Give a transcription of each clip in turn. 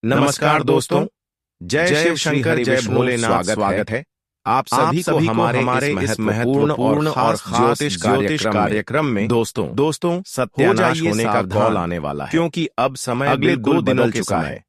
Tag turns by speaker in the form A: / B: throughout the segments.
A: नमस्कार दोस्तों, जय शिव शंकर, जय भोलेनाथ। स्वागत है आप सभी को हमारे इस महत्वपूर्ण और खास ज्योतिष कार्यक्रम में। दोस्तों सत्यानाश होने का कॉल आने वाला है, क्योंकि अब समय अगले 2 दिनों के समय।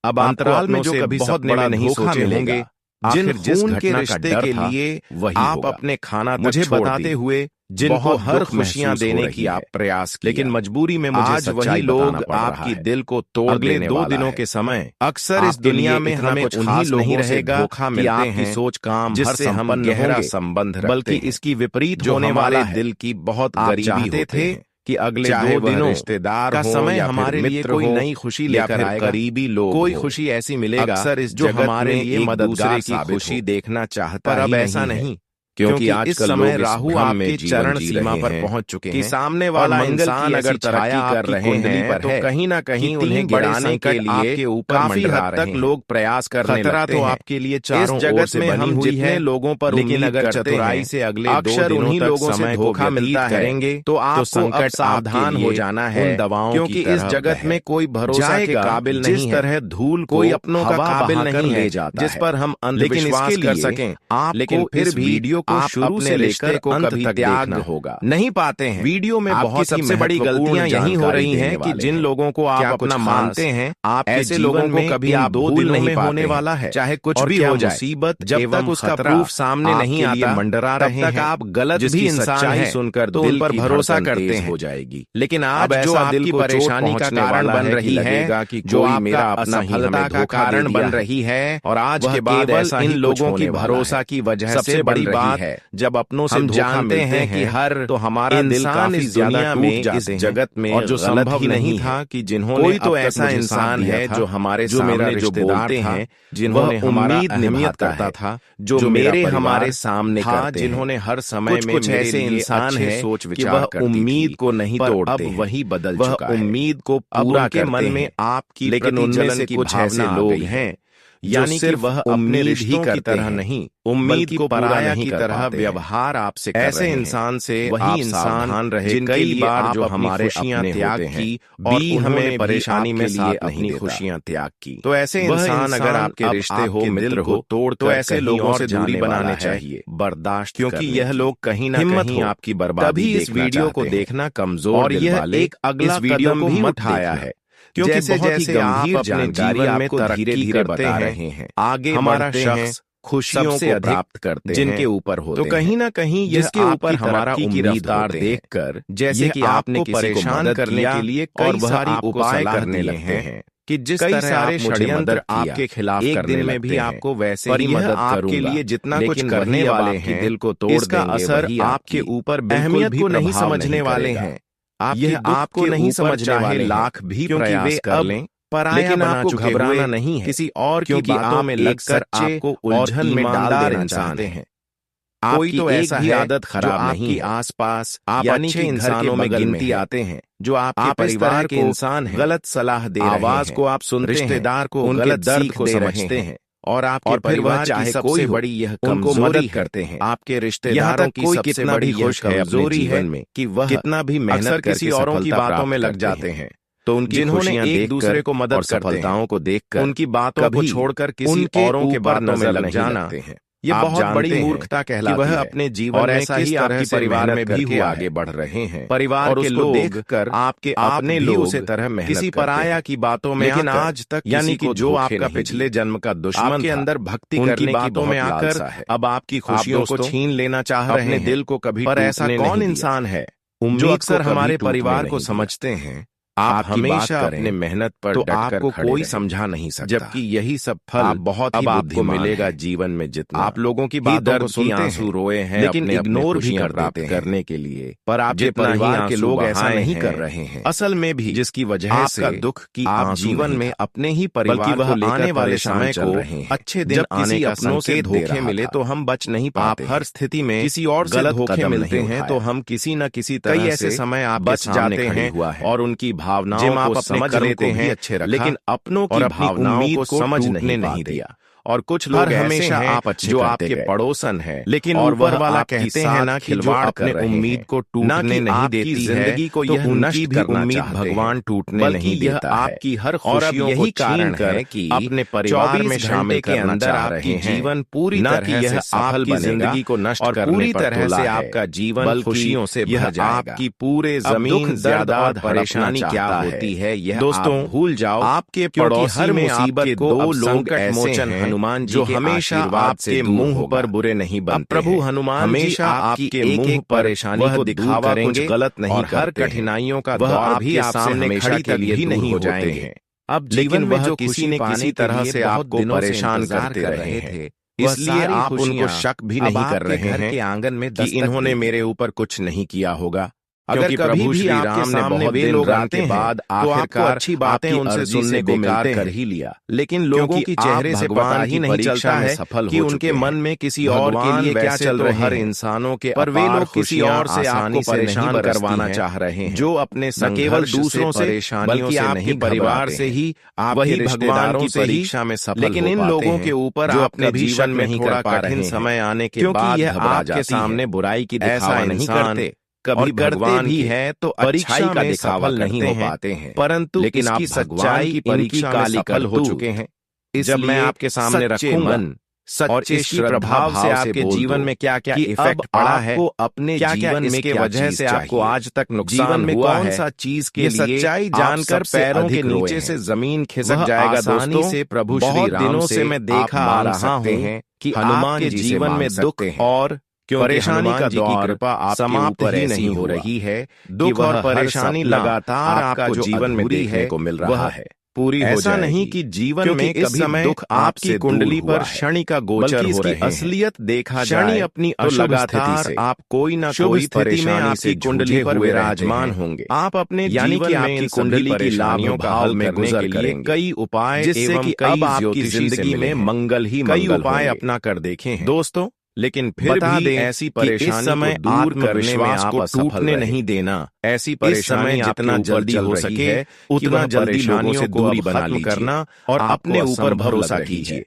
A: अब अंतराल में जो कभी बहुत बड़ा नहीं सोचे होंगे, जिस के रिश्ते के लिए वही आप अपने खाना मुझे बताते हुए जिनको हर खुशियां देने की आप प्रयास किया, लेकिन मजबूरी में मुझे आज वही लोग आपकी दिल को तोड़ देने 2 दिनों के समय। अक्सर इस दुनिया में हमें उन्हीं लोगों से धोखा मिलते हैं सोच काम जिससे हम गहरा संबंध रखते, बल्कि इसकी विपरीत होने वाले दिल की बहुत गरीबी थे कि अगले 2 दिनों रिश्तेदार का समय हमारे लिए कोई नई खुशी लेकर आएगा। करीबी लोग कोई खुशी ऐसी मिलेगा अक्सर इस जो हमारे लिए मददगार की खुशी देखना चाहता, पर अब ऐसा नहीं, क्योंकि आज इस समय राहु आपके चरण सीमा पर पहुंच चुके हैं कि सामने वाला इंसान अगर तरक्की कर रहे हैं तो कहीं ना कहीं उन्हें गिराने के लिए काफी हद तक लोग प्रयास करने लगते हैं। तो आपके लिए चारों ओर से बनी हुई है लोगों पर, लेकिन अगर चतुराई से अगले 2 दिनों तक समय धोखा मिलता करेंगे तो आपको संकट सावधान हो जाना है उन दवाओं, क्योंकि इस जगत में कोई भरोसा के काबिल नहीं है। जिस तरह धूल कोई अपनों का काबिल नहीं ले जाता जिस पर हम अंधविश्वास कर सकें, लेकिन फिर भी वीडियो आप शुरू से लेकर को कभी त्याग होगा नहीं पाते हैं। वीडियो में बहुत सबसे बड़ी गलतियां यही हो रही हैं कि जिन लोगों को आप अपना मानते हैं, आप ऐसे लोगों को कभी आप दो दिल नहीं होने वाला है, चाहे कुछ भी हो जाए। मुसीबत जब तक उसका प्रूफ सामने नहीं आता, मंडरा रहे हैं आप गलत भी इंसान है सुनकर तो उन पर भरोसा करते हैं हो जाएगी। लेकिन आज जो आपकी परेशानी का कारण बन रही है, जो मेरा अपना फलता का कारण बन रही है, और आज के बाद ऐसा इन लोगों की भरोसा की वजह से बड़ी बात है जब अपनों से जानते हैं कि हर तो हमारा दिल काफी ज्यादा में इस जगत में, और जो संभव ही नहीं था कि जिन्होंने कोई तो ऐसा इंसान है जो हमारे सामने जो बोलते हैं, जिन्होंने उम्मीद नियमित करता था, जो मेरे हमारे सामने था, जिन्होंने हर समय में कुछ ऐसे इंसान है सोच विचार वह उम्मीद को नहीं तोड़ते, अब वही बदल चुका है। उम्मीद को पूरा के मन में आपकी, लेकिन उनमें से कुछ ऐसे लोग हैं यानी कि वह अपने रिश्तों की तरह नहीं, उम्मीद को पराया की तरह व्यवहार आपसे कर ऐसे इंसान से वही इंसान रहे कई बार जो हमारे खुशियां त्याग की और हमें परेशानी में लिए अपनी खुशियां त्याग की। तो ऐसे इंसान अगर आपके रिश्ते हो, मित्र हो, तोड़ तो ऐसे लोगों से दूरी बनाना चाहिए, बर्दाश्त, क्योंकि यह लोग कहीं ना कहीं आपकी बर्बादी। इस वीडियो को देखना कमजोर, और यह एक अगला वीडियो को भी उठाया है, क्योंकि जैसे जैसे आप अपने जीवन में धीरे-धीरे बढ़ते रहे हैं, आगे हमारा शख्स खुशियों से प्राप्त करते हैं जिनके ऊपर होते, तो कहीं ना कहीं इसके ऊपर हमारा रफ्तार देखकर, जैसे कि आपने परेशान करने के लिए कई सारी उपाय करने लगते हैं कि जिस तरह सारे षड्यंत्र आपके खिलाफ एक दिन में भी आपको वैसे ही मदद आपके लिए जितना कुछ करने वाले हैं, दिल को तोड़ इसका असर आपके ऊपर अहमियत को नहीं समझने वाले हैं। यह आपको नहीं समझना है, लाख भी प्रयास कर लें, लेकिन आपको घबराना नहीं है किसी और की बातों में लगकर आपको उलझन में डाल देना चाहते हैं। कोई तो ऐसा ही आदत खराब नहीं, आसपास आप अच्छे इंसानों में गिनती आते हैं जो आपके परिवार के इंसान हैं, गलत सलाह दे रहे हैं, आवाज को आप सुनते हैं, रिश्तेदार को उनके दर्द को समझते हैं, और आपके परिवार चाहे कोई बड़ी यह उनको मदद करते हैं। आपके रिश्तेदारों की सबसे बड़ी कमजोरी है कि वह कितना भी मेहनत किसी औरों की बातों में लग जाते हैं, तो उनकी जिन्होंने एक दूसरे को मदद और सफलताओं को देखकर उनकी बातों को छोड़कर किसी औरों के बातों में लग जाना है, यह बहुत बड़ी मूर्खता कहलाती है। वह अपने जीवन में ऐसा ही आपके परिवार में भी हुआ आगे बढ़ रहे हैं, परिवार के लोग देखकर आपके अपने लोग उसी तरह मेहनत किसी पराया की बातों में, लेकिन आज तक यानी कि जो आपका पिछले जन्म का दुश्मन के अंदर भक्ति करने की बातों में आकर अब आपकी खुशियों को छीन लेना चाह रहे हैं दिल को कभी। पर ऐसा कौन इंसान है जो अक्सर हमारे परिवार को समझते हैं, आप हमेशा अपने मेहनत पर तो आपको कोई समझा नहीं सकता, जबकि यही सब फल बहुत ही आपको मिलेगा जीवन में। जितना आप लोगों की बातों को सुनते आंसू रोए हैं, लेकिन इग्नोर भी करते करने के लिए, पर आपके परिवार के लोग ऐसा नहीं कर रहे हैं असल में भी, जिसकी वजह से दुख की आप जीवन में अपने ही परिवार को आने वाले समय को अच्छे दिन आने का संकेत धोखे मिले तो हम बच नहीं पाते। हर स्थिति में किसी और गलत धोखे मिलते हैं तो हम किसी न किसी तरह ऐसे समय आप बच जाते हैं और उनकी भावनाओं को समझ लेते हैं, लेकिन अपनों की भावनाओं को समझ नहीं दिया, और कुछ लोग हमेशा आप अच्छे जो आपके पड़ोसन है, लेकिन ऊपर वाला कहते हैं ना खिलवाड़ अपने उम्मीद को टूटने नहीं देती जिंदगी को, यह उनकी भी उम्मीद भगवान टूटने नहीं देता है। आपकी हर खुशियों को छीन कर कि अपने परिवार में शामिल के अंदर आपकी जीवन पूरी तरह से सफल जिंदगी को नष्ट और पूरी तरह से आपका जीवन खुशियों से भर जाएगा। आपकी पूरे जमीन ज्यादा परेशानी क्या होती है यह दोस्तों भूल जाओ। आपके पड़ोसी में मुसीबत को दो लोग मोचन हनुमान जी जो हमेशा आपके मुंह पर बुरे नहीं बनते। प्रभु हनुमान हमेशा आपके मुंह परेशानी को दिखावा कुछ गलत नहीं करते। हर कठिनाइयों का दौर भी आपसे हमेशा के लिए ही नहीं हो जाएंगे। अब जीवन में जो किसी न किसी तरह से आपको परेशान करते रहे थे, इसलिए आप उनको शक भी नहीं कर रहे हैं कि आंगन में कि इन्होंने मेरे ऊपर कुछ नहीं किया होगा। अगर कभी भी राम ने बहुत दिन रात के बाद आखिरकार अच्छी बातें उनसे सुनने को मिलते कर ही लिया, लेकिन लोगों की चेहरे से पता ही नहीं चलता है कि उनके मन में किसी और के लिए क्या चल रहा है। हर इंसानों के पर वे लोग किसी और से आपको परेशान करवाना चाह रहे हैं, जो अपने न केवल दूसरों से बल्कि आपके परिवार से ही, वही भगवान की परीक्षा में सफल। लेकिन इन लोगों के ऊपर जो अपने जीवन में थोड़ा कठिन समय आने के बाद आपके सामने बुराई की दिखावा नहीं करते, कभी भगवान भी है तो अच्छाई का दिखावा नहीं हो पाते हैं, परंतु लेकिन आपकी सच्चाई की परीक्षा काली कल हो चुके हैं। जब मैं आपके सामने रखूंगा और इसके प्रभाव से आपके जीवन में क्या क्या इफेक्ट पड़ा है, अपने जीवन में की वजह से आपको आज तक नुकसान में कौन सा चीज के लिए सच्चाई जानकर पैरों के नीचे से जमीन खिसक जाएगा। दोस्तों से प्रभु श्री राम दिनों से मैं देखा आ रहा हूँ कि हनुमान जी जीवन में दुख और परेशानी का दौर कृपा समाप्त ही नहीं हो रही है। दुख और परेशानी लगातार आपका जीवन में देखने को मिल रहा है। पूरी ऐसा नहीं कि जीवन में कभी समय दुख आपकी कुंडली पर शनि का गोचर हो रहे हैं। असलियत देखा जाए अपनी तो लगातार आप कोई ना कोई परेशानी से कुंडली पर विराजमान होंगे। आप अपने यानी कि आपकी कुंडली की लाभों का हल में गुजर करेंगे कई उपाय, जिससे कि अब आपकी जिंदगी में मंगल ही कई उपाय अपना कर देखे हैं दोस्तों। लेकिन फिर भी ऐसी परेशानी समय दूर करने में आपको टूटने नहीं देना। ऐसी परेशानी जितना जल्दी हो सके उतना जल्दी लोगों से दूरी बना करना और अपने ऊपर भरोसा कीजिए।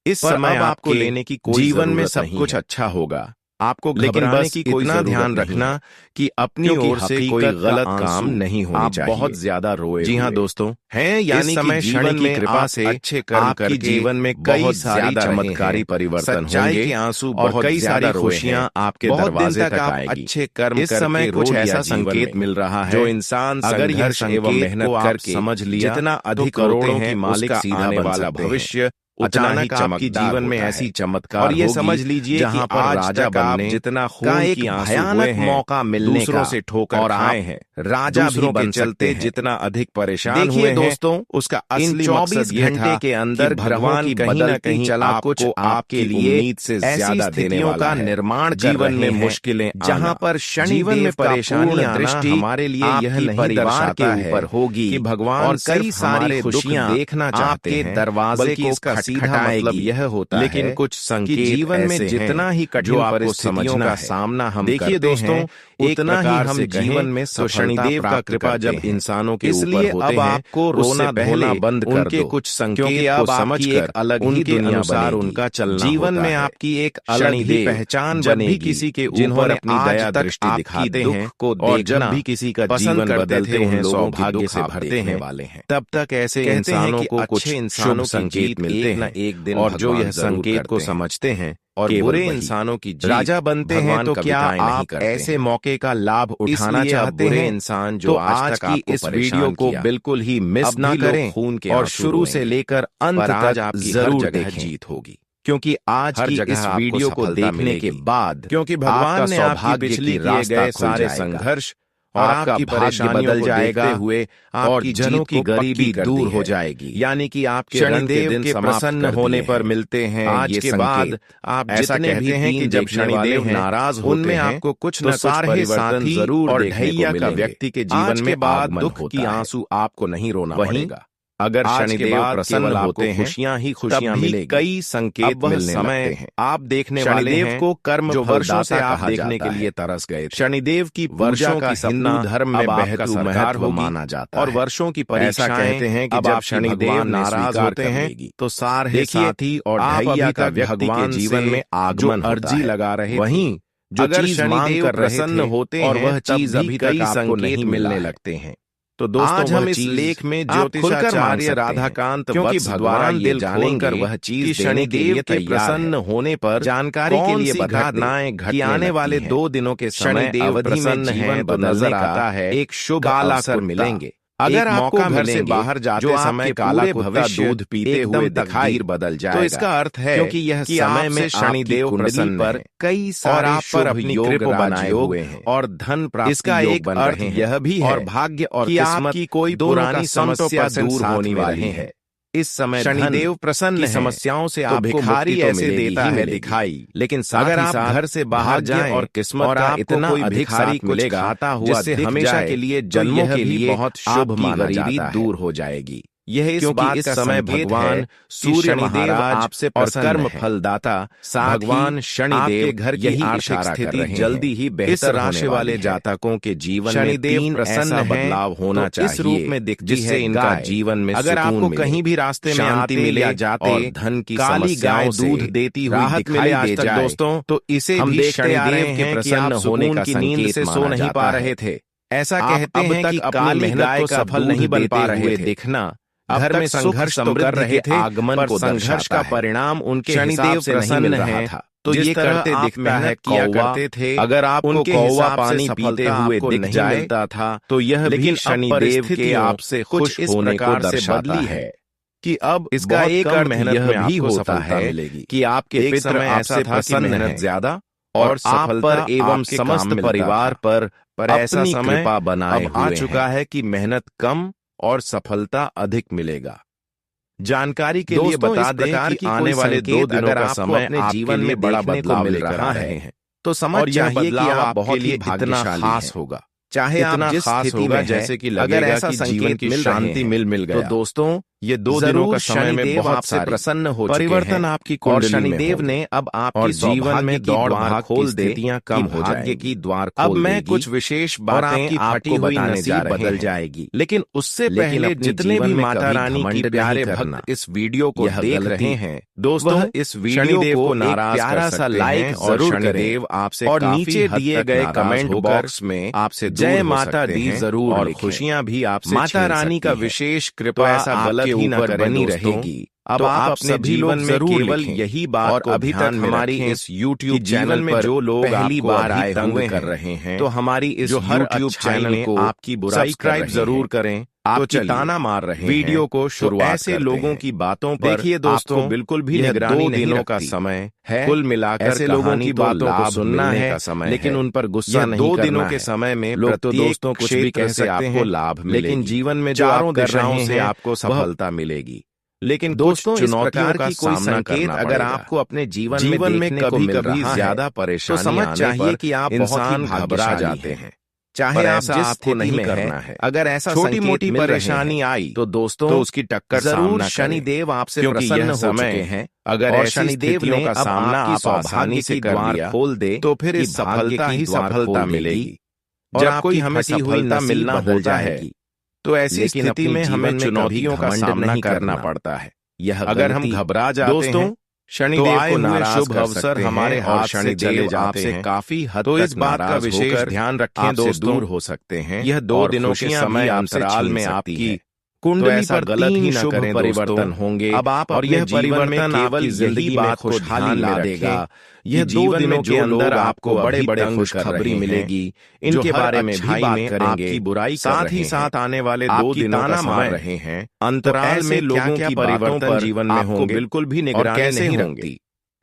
A: इस समय आपको लेने की कोई जीवन में सब कुछ अच्छा होगा। आपको लेकिन बस इतना ध्यान रखना कि अपनी ओर से कोई गलत काम नहीं होना चाहिए। बहुत ज्यादा रोए। जी हाँ दोस्तों, हैं यानी कि शनि की कृपा से अच्छे कर्म करके जीवन में कई सारी चमत्कारी परिवर्तन होंगे के आंसू और कई सारी खुशियां आपके दरवाजे तक आएगी। अच्छे कर्म इस समय कुछ ऐसा संकेत मिल रहा है जो इंसान अगर यह एवं मेहनत करके समझ लिया, जितना अधिक करोड़ों की मालिक सीधा वाला भविष्य अचानक आपकी जीवन में ऐसी चमत्कार और ये समझ लीजिए जहां पर राजा बनने जितना खून की भयानक मौका मिलने दूसरों से ठोकर और आए हैं, राजा भी बन चलते जितना अधिक परेशान हुए दोस्तों, उसका असली मकसद ये था के अंदर भगवान की कहीं न कहीं चला कुछ आपके लिए उम्मीद से ज्यादा देने का निर्माण जीवन में मुश्किलें जहां पर जीवन में परेशानी दृष्टि हमारे लिए यह नहीं दर्शाता है होगी कि भगवान और कई सारी खुशियां देखना चाहते हैं दरवाजे की इसका सीधा मतलब यह होता है, लेकिन कुछ संकेत जीवन में जितना ही कठिन परिस्थितियों का सामना हम देखिए दोस्तों, उतना ही हम जीवन में शनिदेव का कृपा जब इंसानों के ऊपर होते हैं, आपको रोना धोना बंद कर दो कुछ संकेत को समझकर अलग ही अनुसार उनका चलना जीवन में आपकी एक अलग ही पहचान बनेगी। किसी के ऊपर अपनी दया दृष्टि दिखाते हैं और जब भी किसी का जीवन बदलते हैं सौभाग्य से भरते हैं वाले हैं, तब तक ऐसे इंसानों को कुछ शुभ संकेत मिलते हैं एक दिन, और जो यह संकेत को समझते हैं और बुरे इंसानों की राजा बनते हैं। तो क्या आप ऐसे मौके का लाभ उठाना चाहते हैं इंसान जो आज की इस वीडियो को बिल्कुल ही मिस ना करें खून के और शुरू से लेकर अंत तक आपकी जरूर जीत होगी, क्योंकि आज की इस वीडियो को देखने के बाद क्योंकि भगवान ने आपकी पिछली किए गए सारे संघर्ष और आपकी परेशानी बदल जाएगा हुए और जनों की गरीबी दूर हो जाएगी, यानी कि आपके शनिदेव के प्रसन्न होने पर मिलते हैं। आज के बाद आप ऐसा कहते हैं कि जब शनिदेव नाराज उनमें आपको कुछ न सारे साथी जरूर और ढैया का व्यक्ति के जीवन में बाद दुख की आंसू आपको नहीं रोना पड़ेगा। अगर शनिदेव प्रसन्न होते हैं खुशियां ही खुशियां मिलेगी। कई संकेत मिलने लगते हैं। आप देखने वाले हैं को कर्म जो वर्षों से आप देखने के लिए तरस गए थे। शनिदेव की वर्षों का हिंदू धर्म में बेहद महत्व माना जाता है और वर्षों की परीक्षाएं कहते हैं कि जब शनिदेव नाराज होते हैं तो सारे साथी और ढैया का व्यक्ति के जीवन में आगमन अर्जी लगा रहे वहीं जो चीज मांग कर प्रसन्न होते हैं और वह चीज अभी तक आपको नहीं मिलने लगते हैं। तो दोस्तों आज हम इस लेख में ज्योतिषाचार्य राधाकांत क्योंकि भगवान दिल खोलकर वह चीज शनिदेव के प्रसन्न होने पर जानकारी के लिए घटनाएं घटने आने वाले 2 दिनों के समय अवधि में जीवन को नजर आता है एक शुभ अवसर मिलेंगे। अगर आपको घर से बाहर जाते समय काला भविष्य दूध पीते हुए दिखाई बदल जाएगा तो इसका अर्थ है क्योंकि यह समय में शनिदेव प्रसन्न पर कई सारे आप पर अपनी कृपा बनाए हुए हैं और धन प्राप्ति इसका एक अर्थ यह भी है और भाग्य और किस्मत की कोई पुरानी समस्या दूर होने वाली है। इस समय शनिदेव प्रसन्न की समस्याओं से तो आपको भिखारी ऐसे देता है दिखाई, लेकिन अगर आप घर से बाहर जाएं और किस्मत का इतना कोई भिखारी को खाता हुआ जिससे हमेशा के लिए जन्मों के लिए बहुत शुभ माना जाता है दूर हो जाएगी। यह इस बात का समय भगवान सूर्य शनिदेव आपसे और कर्म फलदाता भगवान शनिदेव घर यही आर्थिक स्थिति जल्दी ही बेहतर राशि वाले जातकों के जीवन शनिदेव प्रसन्न बदलाव होना चाहिए इस रूप में जिससे इनका जीवन में अगर आपको कहीं भी रास्ते में आते मिले जाते और धन की काली गाय दूध देती हुई राहत मिले आज तक दोस्तों तो इसे भी शनिदेव के प्रसन्न होने का नींद से सो नहीं पा रहे थे। ऐसा कहते हैं कि काली गाय का सफल नहीं बन पा रहे दिखना घर में संघर्ष तो कर रहे थे आगमन को संघर्ष का परिणाम उनके शनिदेव से प्रसन्न है तो ये करते दिखता है किया करते थे। अगर आप उनके कौवा पानी पीते हुए दिख जाता था तो यह भी शनिदेव के आपसे खुश होने को दर्शाता है कि अब इसका एक मेहनत यह भी होता है कि आपके पितर ऐसा प्रसन्न मेहनत ज्यादा और सफलता एवं समस्त परिवार पर ऐसा समय बनाए आ चुका है कि मेहनत कम और सफलता अधिक मिलेगा। जानकारी के लिए बता दें कि आने वाले 2 दिनों का समय अपने जीवन में बड़ा बदलाव मिल रहा है तो समझ जाइए कि आप बहुत ही इतना खास होगा चाहे आप जिस खास होगा जैसे कि अगर ऐसा जीवन की शांति मिल गया तो दोस्तों ये 2 दिनों का समय में बहुत से प्रसन्न हो परिवर्तन आपकी और शनिदेव ने अब आपकी जीवन में दौड़ भाग खोल देतियां कम हो जाएगी की द्वार खोल अब मैं कुछ विशेष बातें आपको बताने जा रहे बदल जाएगी लेकिन उससे पहले जितने भी माता रानी की प्यारे भक्त इस वीडियो को देख रहे हैं दोस्तों इस वीडियो को नाराज प्यारा सा लाइक जरूर करें आपसे और नीचे दिए गए कमेंट बॉक्स में आपसे जय माता दी जरूर और खुशियां भी आपसे माता रानी का विशेष कृपा ऐसा गलत ही न बनी रहेगी। अब आप अपने जीवन में केवल यही बात और अभी तक हमारी इस YouTube चैनल में जो लोग पहली बार आए हुए कर रहे हैं तो हमारी इस YouTube चैनल को आपकी सब्सक्राइब जरूर करें। आप चिताना मार रहे हैं वीडियो को शुरुआत ऐसे लोगों की बातों पर देखिए दोस्तों बिल्कुल भी निगरानी 2 दिनों का समय है कुल मिलाकर ऐसे लोगों की बातों को सुनना है समय लेकिन उन पर गुस्सा नहीं करना 2 दिनों के समय में लोग तो दोस्तों कुछ भी कह सकते हैं लाभ लेकिन जीवन में जो आप कर रहे हैं आपको सफलता मिलेगी। लेकिन दोस्तों चुनौतियों का कोई संकेत अगर आपको अपने जीवन में कभी ज्यादा परेशानी तो समझ चाहिए कि आप इंसान घबरा जाते हैं चाहे आप आपको नहीं करना है। अगर ऐसा छोटी मोटी परेशानी आई तो दोस्तों तो उसकी टक्कर जरूर शनिदेव आपसे प्रसन्न हो चुके हैं। अगर शनिदेव ने का सामना आप आसानी से द्वार खोल दे तो फिर इस सफलता ही सफलता मिलेगी और आपको हमें सफलता मिलना होता है तो ऐसी स्थिति में हमें चुनौतियों का सामना करना पड़ता है। यह अगर हम घबरा जाते हैं शनिदेव को नाराज शुभ अवसर हमारे हाथ से चले जाते हैं काफी हद तो इस बात का विशेष ध्यान रखें दोस्तों दूर हो सकते हैं। यह 2 दिनों के समय अंतराल में आपकी कुंडली पर गलत ही न करें परिवर्तन होंगे अब आप और यह परिवर्तन केवल जिंदगी में खुशहाली ला देगा। यह 2 दिनों के अंदर आपको बड़े बड़े खुशखबरी मिलेगी इनके बारे में भी बात करेंगे बुराई साथ ही साथ आने वाले 2 दिनों का मार रहे हैं अंतराल में लोगों की परिवर्तन जीवन में होंगे बिल्कुल भी निगरानी नहीं रखती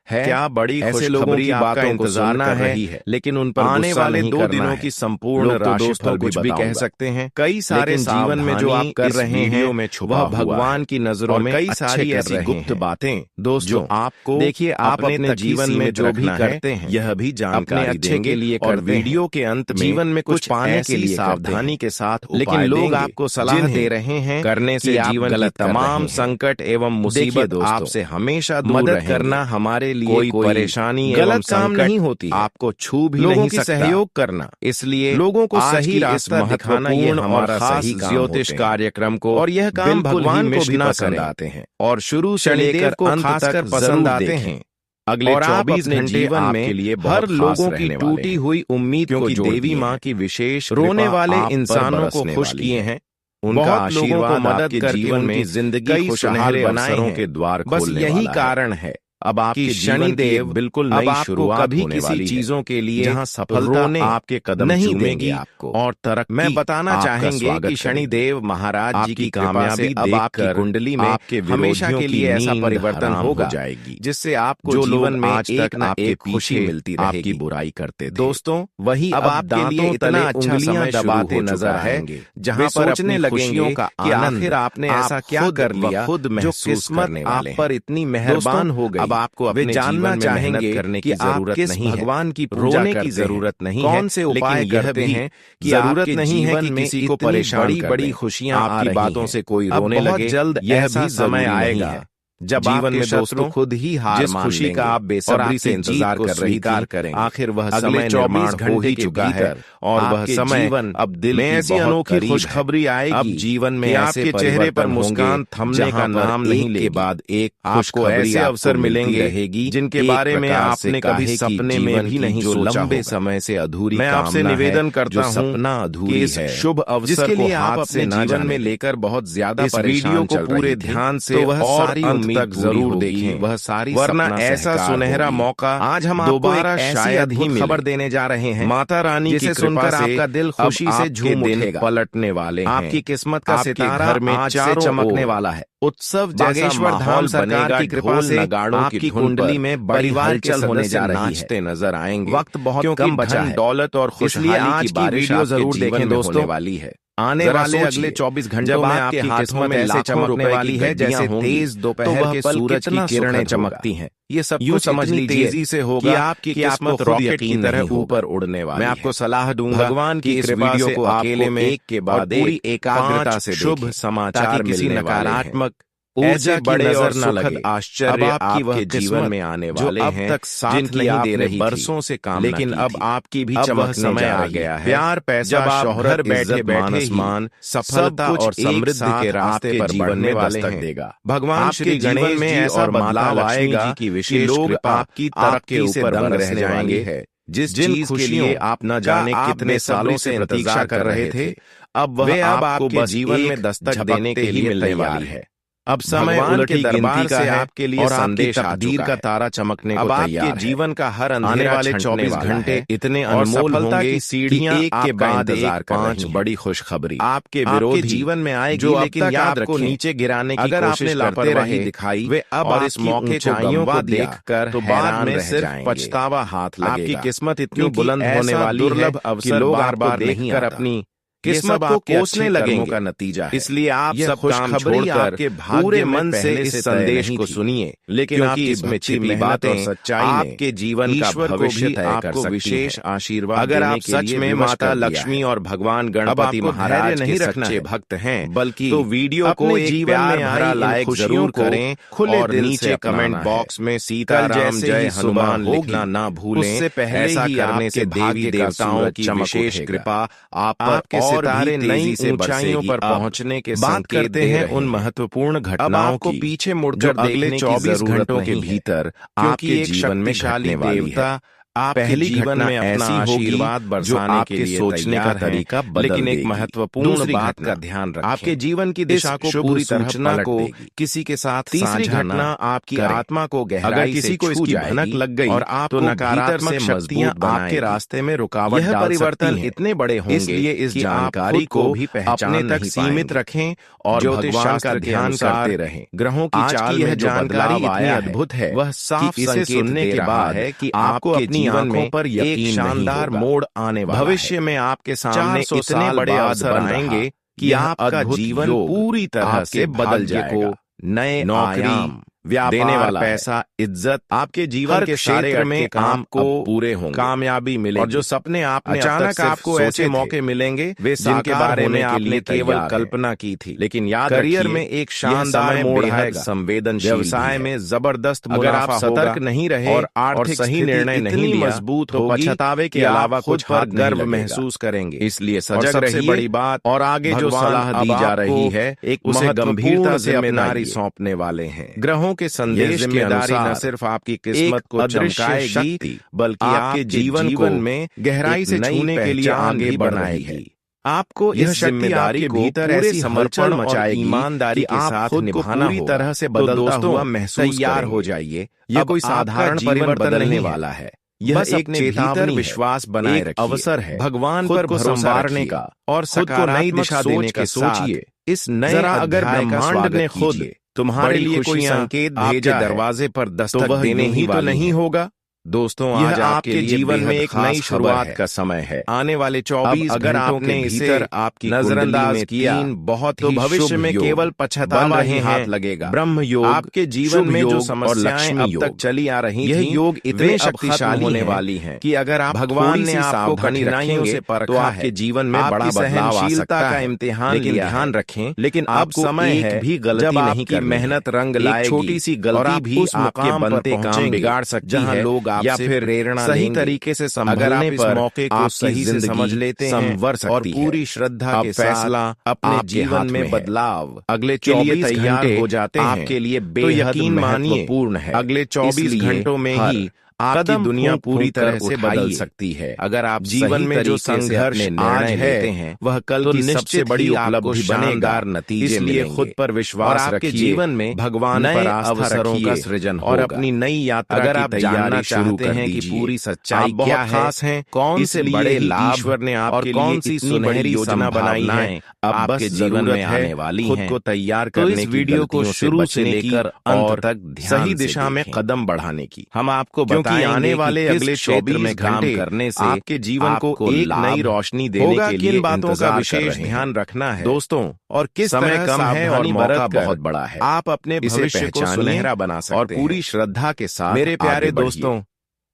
A: है। क्या बड़ी ऐसे लोगों की बातों का इंतजार कर रही है, लेकिन उन पर आने वाले 2 दिनों की संपूर्ण राशिफल कुछ भी कह सकते हैं। कई सारे जीवन में जो आप कर रहे हैं में वह भगवान की नजरों में कई सारी ऐसी गुप्त बातें दोस्तों आपको देखिए आप अपने जीवन में जो भी करते हैं यह भी जानकारी अच्छे के लिए और वीडियो के अंत में जीवन में कुछ पाने के लिए सावधानी के साथ, लेकिन लोग आपको सलाह दे रहे हैं करने से जीवन की तमाम संकट एवं मुसीबत आपसे हमेशा दूर रहेंगे। करना हमारे लिए कोई परेशानी गलत काम नहीं होती, आपको छू भी नहीं सकता। सहयोग करना, इसलिए लोगों को सही रास्ता दिखाना ये हमारा सही ज्योतिष कार्यक्रम को, और यह काम भगवान को भी पसंद आते हैं और शुरू से लेकर अंत तक पसंद आते हैं। अगले 24 घंटे जीवन में के लिए हर लोगों की टूटी हुई उम्मीद को देवी माँ की विशेष रोने वाले इंसानों को खुश किए हैं। उनका आशीर्वाद मदद कर जीवन में जिंदगी खुशहाल बनाए के द्वार खोलने वाला है। बस यही कारण है अब आपके शनिदेव बिल्कुल नई शुरुआत कभी किसी चीजों के लिए जहां सफलता ने आपके कदम नहीं देंगे आपको और तरक्की। मैं बताना चाहेंगे कि शनिदेव महाराज जी की कामयाबी अब आपकी कुंडली में आपके हमेशा के लिए ऐसा परिवर्तन हो जाएगी जिससे आपको जो जीवन में आज तक आपके खुशी मिलती रहे, आपकी बुराई करते थे दोस्तों वही अब आपके लिए इतना अच्छा समय दबाते नजर आएंगे जहां पर सोचने लगेंगे कि आखिर आपने ऐसा क्या कर लिया खुद जो किस्मत आप पर इतनी मेहरबान हो गई। अब आपको अपने जानना चाहेंगे करने की जरूरत नहीं है, भगवान की रोने की जरूरत नहीं है, कौन से उपाय करते हैं कि जरूरत नहीं है कि किसी को परेशान बड़ी खुशियां आपकी बातों से कोई रोने लगे। जल्द यह भी समय आएगा जब जीवन में दोस्तों खुद ही हार मान खुशी का आप बेसब्री से इंतजार कर रही थी, आखिर वह समय 24 घंटे के चुका है और वह समय अब दिल में ऐसी अनोखी खुशखबरी आएगी। अब जीवन में आपके चेहरे पर मुस्कान थमने का नाम नहीं ले, बाद एक आपको ऐसे अवसर मिलेंगे रहेगी जिनके बारे में आपने कभी सपने में भी नहीं सोचा, लंबे समय से अधूरी। मैं आपसे निवेदन करता हूँ सपना अधूरी है, शुभ अवसर को हाथ से जीवन में लेकर बहुत ज्यादा वीडियो को पूरे ध्यान से वह सारी तक जरूर देखें, वह सारी वरना ऐसा सुनहरा मौका आज हम दोबारा शायद ही खबर देने जा रहे हैं। माता रानी जिसे सुनकर आपका दिल खुशी से झूम उठेगा, पलटने वाले हैं। आपकी किस्मत का सितारा घर में आज से चमकने वाला है। उत्सव जागेश्वर धाम सरकार की कृपा से आपकी कुंडली में बड़ी हलचल होने जा रही है, नाचते नजर आएंगे। वक्त बहुत कम बचा है, दौलत और खुशहाली की वीडियो जरूर देखें दोस्तों वाली है। आने वाले अगले 24 घंटों में आपकी किस्मत ऐसे चमकने वाली है जैसे तेज दोपहर के सूरज की किरणें चमकती हैं। ये सब यूं समझ लीजिए तेजी से होगा कि आपकी किस्मत रॉकेट की तरह ऊपर उड़ने वाली है। मैं आपको सलाह दूंगा भगवान की इस वीडियो को अकेले में एक के बाद पूरी एकाग्रता से शुभ समाचार किसी नकारात्मक ऊर्जा बड़े नजर न लगे। आश्चर्य आपकी वह जीवन में आने वाले हैं तक साथ नहीं दे रही बरसों से काम, लेकिन अब आपकी भी चमक समय आ गया है। प्यार पैसा शोहरत बैठे बैठे मान सफलता और समृद्धि के रास्ते पर बढ़ने वाले हैं देगा। भगवान श्री गणेश में ऐसा बदलाव आएगा कि विशेष लोग आपकी तरक्की से दंग रह जाएंगे। जिस चीज के लिए आप न जाने कितने सालों से इंतजार कर रहे थे, अब वह आपको जीवन में दस्तक देने के लिए मिलने वाली है। अब समय उलटी दरबार से आपके लिए संदेश तकदीर का तारा चमकने को तैयार है। जीवन का हर आने वाले 24 घंटे इतने अनमोल होंगे कि सीढ़ियां एक के बाद एक 5 बड़ी खुशखबरी आपके विरोधी जीवन में आएगी, जो लेकिन याद रखो नीचे गिराने की अगर आपने लापरवाही दिखाई वे अब और इस मौके ऊंचाइयों को देखकर तो बाद में सिर्फ पछतावा हाथ लगेगा। आपकी किस्मत इतनी बुलंद होने वाली दुर्लभ अवसर लोग बार-बार देखकर अपनी किस्मत को कोसने लगेंगे का नतीजा है। इसलिए आप सब काम छोड़कर पूरे मन से इस संदेश को सुनिए, लेकिन आपकी इसमें छिपी बातें सच्चाई आपके जीवन का भविष्य तय कर सकती है। विशेष आशीर्वाद अगर आप सच में माता लक्ष्मी और भगवान गणपति महाराज नहीं सच्चे भक्त हैं, बल्कि तो वीडियो को एक प्यार भरा लाइक जरूर करें और नीचे कमेंट बॉक्स में सीताराम जय हनुमान लिखना ना भूलें। उससे पहले ऐसा करने से देवी देवताओं की विशेष कृपा आप पर सितारे नई ऊंचाइयों पर पहुंचने के बात करते हैं उन महत्वपूर्ण घटनाओं को पीछे मुड़कर अगले 24 घंटों के भीतर आपके जीवन में शक्तिशाली देवता आप पहली जीवन में ऐसी आशीर्वाद बरसाने के लिए सोचने का तरीका बदल लेकिन एक महत्वपूर्ण बात का ध्यान रखें, आपके जीवन की दिशा को पूरी तरह को किसी के साथ तीसरी घटना आपकी आत्मा को गहराई किसी को इसकी भनक लग गई और आप तो नकारात्मक शक्तियां आपके रास्ते में रुकावट डाल सकती हैं। परिवर्तन इतने बड़े होंगे इसलिए इस जानकारी को भी अपने तक सीमित रखें और भगवान का ध्यान करते रहें। ग्रहों की चाल में जो जानकारी इतनी अद्भुत है वह साफ इसे सुनने के बाद है कि आपको अपनी आंखों पर एक शानदार मोड़ आने वाला है। भविष्य में आपके सामने इतने बड़े अवसर आएंगे कि आपका जीवन पूरी तरह से बदल जाएगा। नए नौकरी, देने वाला पैसा, इज्जत, आपके जीवन के क्षेत्र में काम को पूरे होंगे, कामयाबी मिलेगी और जो सपने आपने अचानक आपको ऐसे मौके मिलेंगे वे जिनके बारे में आपने केवल कल्पना की थी। लेकिन याद करियर में एक शानदार मोड़ आएगा, संवेदनशील व्यवसाय में जबरदस्त अगर आप सतर्क नहीं रहे और आर्थिक सही निर्णय नहीं मजबूत तो पछतावे के अलावा कुछ पर गर्व महसूस करेंगे। इसलिए सजग रहिए। बड़ी बात और आगे जो सलाह दी जा रही है एक उसे गंभीरता से जिम्मेदारी सौंपने वाले हैं। ग्रहों के संदेश के अनुसार न सिर्फ आपकी किस्मत को चमकाएगी बल्कि आपके जीवन में गहराई से छूने के लिए आगे बढ़ाएगी। आपको इस जिम्मेदारी को भीतर ऐसी समर्पण मचाएगी, ईमानदारी के साथ निभाना पूरी तरह से बदलता हुआ महसूस तैयार हो जाइए। यह कोई साधारण परिवर्तन बदलने वाला है, यह एक चेतावनी, विश्वास बनाए रखिए, अवसर है भगवान पर भरोसा करने का और खुद को नई दिशा देने का। सोचिए इस नए अगर ब्रह्मांड ने खुद तुम्हारे लिए कोई संकेत भेजा दरवाजे पर दस्तक देने ही तो नहीं होगा। दोस्तों आज आपके जीवन में एक नई शुरुआत का समय है। आने वाले 24 अगर आपने इसे आपकी नजरअंदाज किया बहुत तो भविष्य में केवल पछतावा ही हाथ लगेगा। ब्रह्म योग आपके जीवन में जो समस्याएं अब तक चली आ रही थीं, यह योग इतने शक्तिशाली होने वाली हैं कि अगर आप भगवान ने आपको कठिनाइयों से परखा तो आपके जीवन में बड़ा बदलाव आ सकता है। इम्तिहान लेकिन ध्यान रखें, लेकिन अब समय है भी गलती नहीं की मेहनत रंग लाएगी। छोटी सी गलती भी आपके बनते काम बिगाड़ सकती है। लोग या फिर प्रेरणा सही तरीके से अगर आप इस मौके को सही से समझ लेते हैं और पूरी श्रद्धा के फैसला अपने जीवन में बदलाव अगले 24 घंटे हो जाते हैं आपके लिए बेहद महत्वपूर्ण है। अगले 24 घंटों में ही आपकी दुनिया पूरी तरह से बदल सकती है। अगर आप जीवन में जो संघर्ष आज है वह कल की सबसे बड़ी उपलब्धि बनेगा। नतीजे इसलिए खुद पर विश्वास रखिए, जीवन में भगवान पर अवसरों का सृजन और अपनी नई यात्रा अगर आप जानना चाहते हैं कि पूरी सच्चाई क्या खास है, कौन से बड़े लाभ ईश्वर ने आपके लिए कौन सी सुनहरी योजना बनाई है अब आपके जीवन में आने वाली है, खुद को तैयार करने की वीडियो को शुरू से लेकर अंत तक सही दिशा में कदम बढ़ाने की हम आपको कि आने वाले अगले 24 घंटे करने से आपके जीवन को एक नई रोशनी देने के लिए किन बातों का विशेष ध्यान रखना है दोस्तों, और किस समय कम है और मौका बहुत बड़ा है। आप अपने भविष्य को सुनहरा बना सकते हैं और पूरी श्रद्धा के साथ। मेरे प्यारे दोस्तों,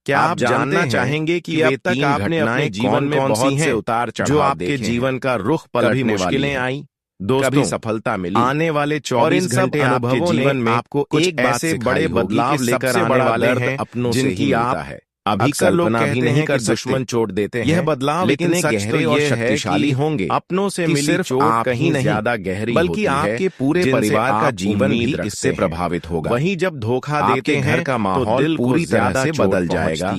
A: क्या आप जानना चाहेंगे कि अब तक आपने अपने जीवन में बहुत से उतार चढ़ाव जो आपके जीवन का रुख पर भी मुश्किलें आई, कभी सफलता मिली, आने वाले 24 घंटे आपके जीवन में आपको एक ऐसे बड़े बदलाव लेकर आने वाले हैं अपनों जिनकी आप है अभी कल्पना भी नहीं कर दुश्मन चोट देते हैं। यह बदलाव लेकिन गहरे और शक्तिशाली होंगे। अपनों से मिली चोट कहीं नहीं ज्यादा गहरी बल्कि आपके पूरे परिवार का जीवन भी इससे प्रभावित होगा। वहीं जब धोखा देते हैं का माहौल पूरी तरह से बदल जाएगा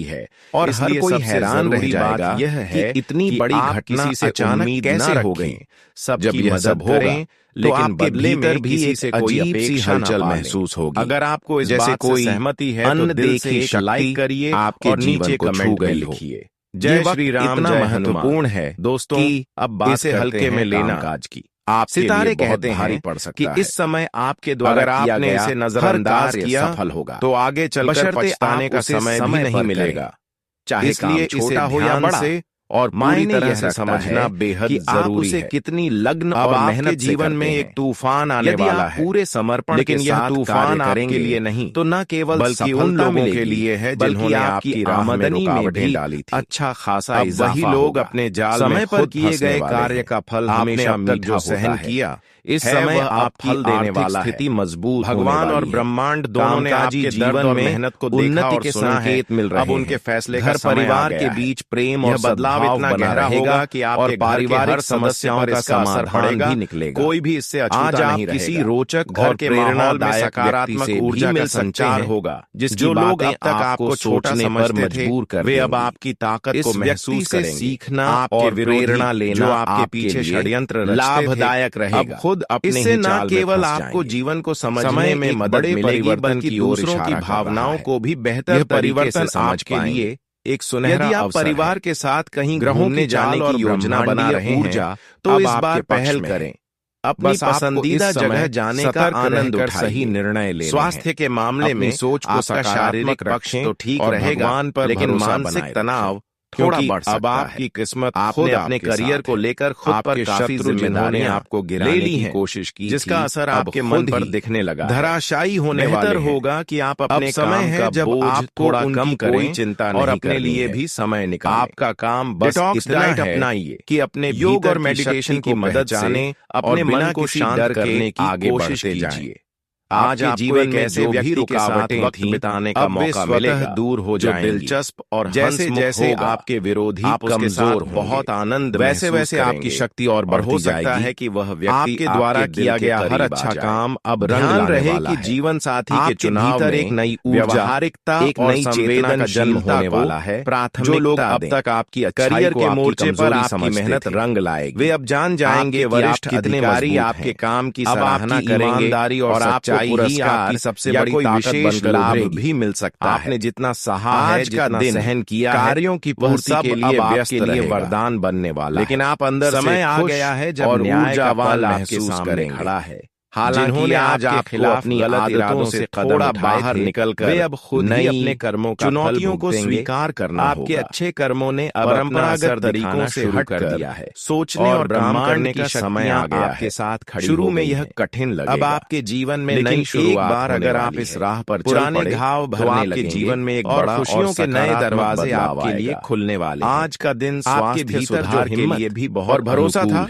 A: और हर कोई हैरान रह जाएगा यह है कि इतनी बड़ी घटना से अचानक कैसे हो गई। सब जब यह सब होगा लेकिन बदले में भी से कोई अजीब हलचल महसूस होगी। अगर आपको इस बात से सहमति है तो दिल से लाइक करिए, आपके नीचे कमेंट में लिखिए। जय श्री राम। इतना महत्वपूर्ण है दोस्तों अब बात से हल्के में लेना काज की। आप सितारे कहते हैं कि इस समय आपके द्वारा आपने इसे नजरअंदाज किया सफल होगा तो आगे चलकर पछताने का समय भी नहीं मिलेगा। चाहे इसलिए छोटा हो या बड़ा और पूरी तरह से समझना बेहद जरूरी है। कितनी लग्न और मेहनत जीवन में एक तूफान आने वाला है पूरे समर्पण, लेकिन यह तूफान आपके लिए नहीं तो न केवल बल्कि उन लोगों के लिए है जिन्होंने आपकी आमदनी में भी डाली थी अच्छा खासा इजाफा। वही लोग अपने जाल समय पर किए गए कार्य का फल हमेशा मीठा सहन किया, इस समय आप फल देने वाला स्थिति मजबूत, भगवान और ब्रह्मांड दोनों ने आपके जीवन में मेहनत को उन्नति के संकेत मिल रहे हैं। अब उनके फैसले घर परिवार के बीच प्रेम और बदलाव इतना गहरा होगा कि आपके पारिवारिक समस्याओं का समाधान भी निकलेगा। कोई भी इससे अछूता नहीं रहेगा। किसी रोचक घर के प्रेरणादायक सकारात्मक ऊर्जा का संचार होगा, जो लोग अब तक आपको छोटा समझते थे वे अब आपकी ताकत को महसूस करेंगे। सीखना और प्रेरणा लेना आपके पीछे षड्यंत्र लाभदायक रहेगा। अब खुद इससे न केवल आपको जीवन को समझने में मदद मिलेगी बल्कि दूसरों की भावनाओं को भी बेहतर परिवर्तन आपके लिए एक सुनहरा। यदि आप परिवार के साथ कहीं घूमने जाने की योजना बना रहे हैं तो इस बार पहल करें। अपनी पसंदीदा जगह जाने का आनंद उठाइए, सही निर्णय लें। स्वास्थ्य के मामले में सोच को शारीरिक पक्ष तो ठीक रहेगा, लेकिन मानसिक तनाव थोड़ा बढ़ सकता है। अब आपकी किस्मत, आपने अपने करियर को लेकर खुद पर काफी जिम्मेदारियां आपको गिराने की कोशिश की, जिसका असर आपके मन पर दिखने लगा। धराशायी होने बेहतर होगा कि आप अपने समय है जब आप थोड़ा कम करें, चिंता और अपने लिए भी समय निकालें। आपका काम बस इतना है अपनाइए कि अपने योग और मेडिटेशन की मदद जाने, अपने मन को शांत करने की कोशिश कीजिए। आज आपके जीवन में ऐसे व्यक्ति के साथ वक्त बिताने का मौका मिलेगा दूर हो जाए, दिलचस्प और जैसे जैसे आपके विरोधी कमजोर बहुत आनंद वैसे वैसे आपकी शक्ति और बढ़ हो सकता है कि वह व्यक्ति आपके द्वारा किया गया हर अच्छा काम अब रंग रहे कि जीवन साथी के चुनाव में एक नई व्यावहारिकता, एक नई चेतना का जन्म होने वाला है। जो लोग अब तक आपकी करियर के मोर्चे पर आपकी मेहनत रंग लाएगी, वे अब जान जाएंगे वरिष्ठ अधिकारी आपके काम की सराहना करेंगे, ईमानदारी और आप पुरस्कार सबसे बड़ी विशेष लाभ भी मिल सकता है। आपने जितना सहा है, जितना सहन किया, कार्यों की पूर्ति के लिए आपके लिए वरदान बनने वाला। लेकिन आप अंदर समय आ गया है जब न्याय का वाल आपके सामने खड़ा है। हालांकि आज आपके खिलाफ अपनी गलत इरादों से थोड़ा बाहर निकलकर वे अब खुद ही अपने कर्मों का चुनौतियों को स्वीकार करना होगा। आपके अच्छे कर्मों ने परंपरागत तरीकों से हट कर दिया है। सोचने और काम करने का समय आ गया है। साथ खड़ी शुरू में यह कठिन लगेगा। अब आपके जीवन में नई शुरुआत। बार अगर आप इस राह पर पुराने घाव भरने लगेंगे, जीवन में एक बड़ा खुशियों के नए दरवाजे आपके लिए खुलने वाले। आज का दिन आपके भीतर जो हिम्मत लिए भी बहुत भरोसा था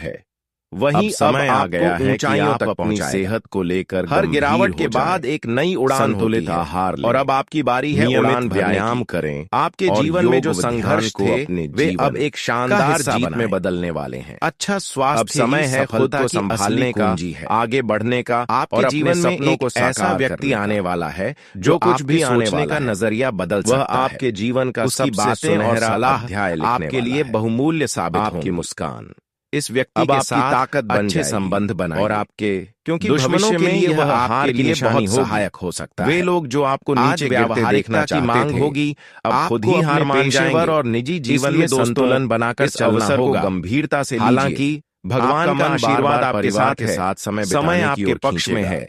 A: वही समय आ गया है कि आप अपनी सेहत को लेकर हर गिरावट के बाद एक नई उड़ान संतुलित आहार और अब आपकी बारी है उड़ान व्यायाम करें। आपके जीवन में जो संघर्ष थे वे अब एक शानदार जीत में बदलने वाले हैं। अच्छा स्वास्थ्य समय है खुद को संभालने का, आगे बढ़ने का। आपके जीवन में एक ऐसा व्यक्ति आने वाला है जो कुछ भी आने वाला का नजरिया बदल सकता है। वह आपके जीवन का सबसे सुनहरा अध्याय आपके लिए बहुमूल्य साबित होगी। मुस्कान इस व्यक्ति के साथ ताकत अच्छे संबंध बनाए और आपके क्योंकि दुश्मनों के लिए वह आपके लिए बहुत सहायक हो सकता है। वे लोग जो आपको नीचे गिरते देखना की मांग होगी, अब खुद ही हार मान जाएंगे और निजी जीवन में संतुलन बनाकर चलना होगा। गंभीरता से हालांकि भगवान का आशीर्वाद आपके साथ समय आपके पक्ष में है,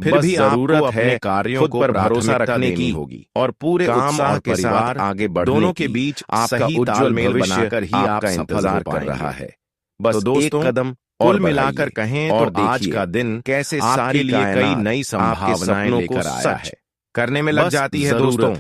A: फिर भी जरूरत है कार्यों पर भरोसा रखने की होगी और पूरे काम और परिवार आगे बढ़ने दोनों के बीच आपका उज्जवल मेल बनाकर ही आपका इंतजार कर रहा है। बस तो दोस्तों, कदम और मिलाकर कहें और आज का दिन कैसे सारी लिए कई नई संभावनाएं लेकर आया है, करने में लग जाती है। दोस्तों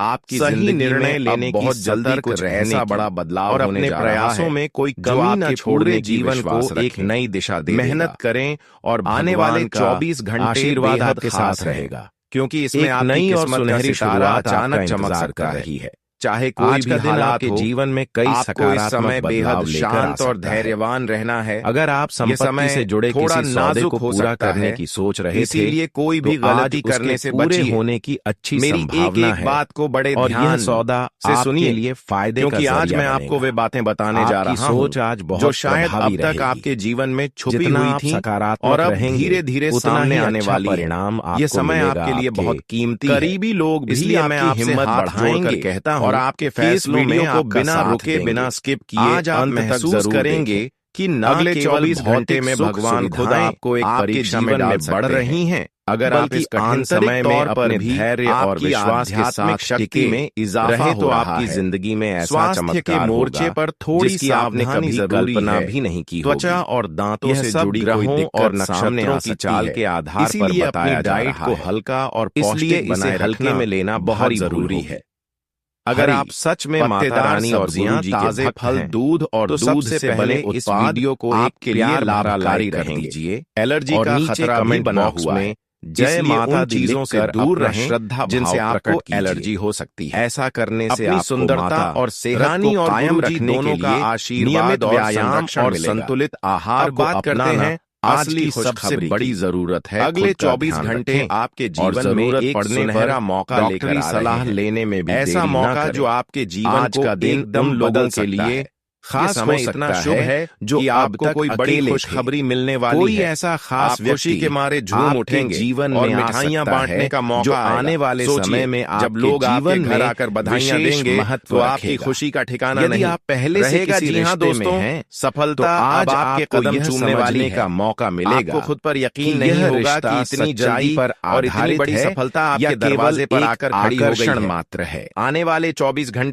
A: आपकी सही निर्णय लेने की जल्दी कुछ ऐसा बड़ा बदलाव और अपने प्रयासों में कोई कमी न छोड़ने जीवन को एक नई दिशा दे। मेहनत करें और आने वाले 24 घंटे आशीर्वाद आपके साथ रहेगा, क्योंकि इसमें आप नई और सुनहरी शुरुआत अचानक चमक कर रही है। चाहे कोई भी दिन आपके जीवन में कई सकारात्मक समय बेहद शांत और धैर्यवान रहना है। अगर आप संपत्ति से जुड़े किसी सौदे को पूरा करने की सोच रहे थे, इसीलिए कोई भी गलती करने से बची होने की अच्छी संभावना है। बात को बड़े और यह सौदा से सुनिए लिए फायदे, क्योंकि आज मैं आपको वे बातें बताने जा रहा हूँ सोच आज बहुत जो शायद अब तक आपके जीवन में छुपी हुई थी और अब धीरे धीरे सामने आने वाली परिणाम। यह समय आपके लिए बहुत कीमती, करीबी लोग, इसलिए मैं आपसे हिम्मत बढ़ाएंगे कहता हूँ और आपके फैसलों में को बिना रुके बिना स्किप किए आज आप महसूस करेंगे कि अगले 24 घंटे में भगवान खुद आपको एक परीक्षा में बढ़ रही हैं। अगर आप इस कठिन समय में अपने धैर्य और विश्वास के साथ शक्ति में इजाफा तो आपकी जिंदगी में ऐसा चमत्कार के मोर्चे पर थोड़ी सी आपने कभी कल्पना भी नहीं की। त्वचा और दांतों से जुड़ी ग्रहों और नक्षत्रों की चाल के आधार पर बताया डाइट को हल्का और पौष्टिक बनाए हल्के में लेना बहुत जरूरी है। अगर आप सच में माता रानी और गुरुजी के ताजे फल, दूध और तो दूध से पहले इस वीडियो को आपके लिए लाभकारी रहेंगे। एलर्जी का खतरा भी बना हुआ है, जय माता चीजों से दूर रहें श्रद्धा जिनसे आपको एलर्जी हो सकती है। ऐसा करने से अपनी सुंदरता और सेहत को कायम रखने के लिए आशीर्वाद, व्यायाम और संतुलित आहार को अपनाना असली सबसे बड़ी जरूरत है। अगले 24 घंटे आपके जीवन में एक सुनहरा मौका लेकर सलाह लेने में भी ऐसा मौका जो आपके जीवन का दिन एकदम लोगों के लिए खास समय इतना शुभ है जो आपको कोई बड़ी खुशखबरी मिलने वाली कोई है। ऐसा खास खुशी के मारे झूम उठेंगे जीवन में और मिठाइयां बांटने का मौका जो आने वाले समय में जब लोग आपके घर आकर बधाइयां देंगे तो आपकी खुशी का ठिकाना नहीं। आप पहले से किसी रिश्ते में हैं, सफलता आज आपके कदम चूमने वाले का मौका मिलेगा। आपको खुद पर यकीन नहीं होगा कि इतनी जल्दी पर और इतनी बड़ी सफलता आपके दरवाजे पर आकर खड़ी हो गई है। मात्र है आने वाले 24 घंटे